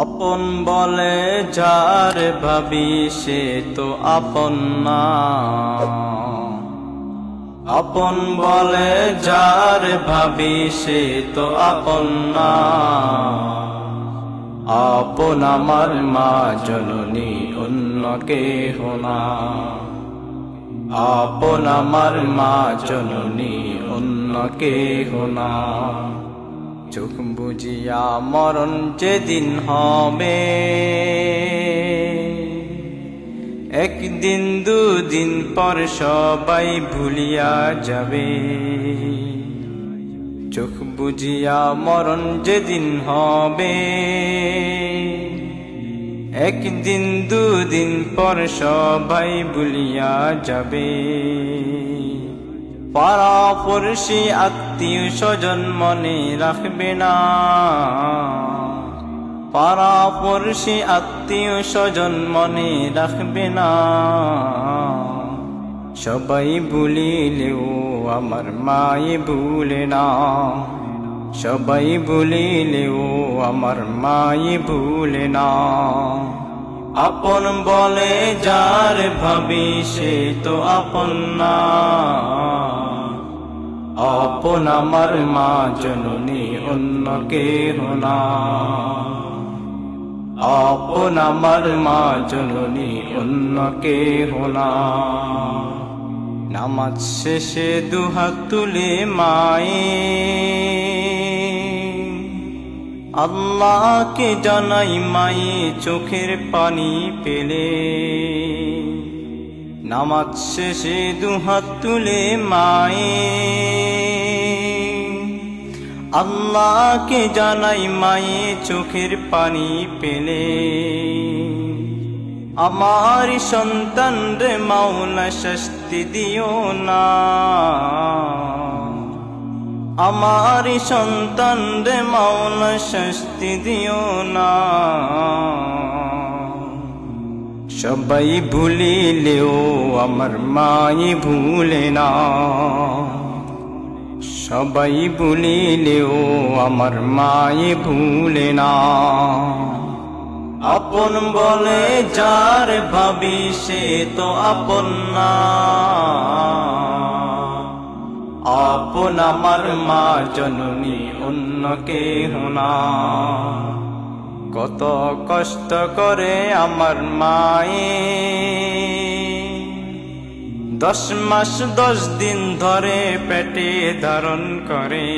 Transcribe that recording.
আপন বলে যার ভাবি সে তো আপন না। আপন বলে যার ভাবি সে তো আপন না। আপন আমার মা জননী অন্য কেহ না। আপন আমার মা জননী অন্য কেহ না। চোখ বুজিয়া মরণ যেদিন হবে, একদিন দুদিন পর সবাই ভুলিয়া যাবে। চোখ বুজিয়া মরণ যেদিন হবে, একদিন দুদিন পর সবাই ভুলিয়া যাবে। পাড়াপড়শি আত্মীয় স্বজন মনে রাখবে না। পাড়াপড়শি আত্মীয় স্বজন মনে রাখবে না। সবাই ভুলিলেও আমার মায়ে ভুলে না। সবাই ভুলিলেও আমার মায়ে ভুলে না। আপন বলে যার ভাবি সে তো আপন না। আপন আমার মা জননী অন্য কেহ না। আপন আমার মা জননী অন্য কেহ না। নামাজ শেষে দুহাত তুলে মায়ে আল্লাহকে জানাই মায়ে চোখের পানি পেলে। নামাজ শেষে দুহাত তুলে মায়ে আল্লাহকে জানাই মায়ে চোখের পানি পেলে। আমার সন্তান রে মাওলা শাস্তি দিও না। আমার সন্তান রে মাওলা শাস্তি দিও না। সবাই ভুলিলেও আমার মায়ে ভুলে না। সবাই ভুলিলেও আমার মায়ে ভুলে না। আপন বলে যার ভাবি সে তো আপন না। আপন আমার মা জননী অন্য কেহ না। কত কষ্ট করে আমার মায়ে 10 মাস 10 দিন ধরে পেটে ধারণ করে।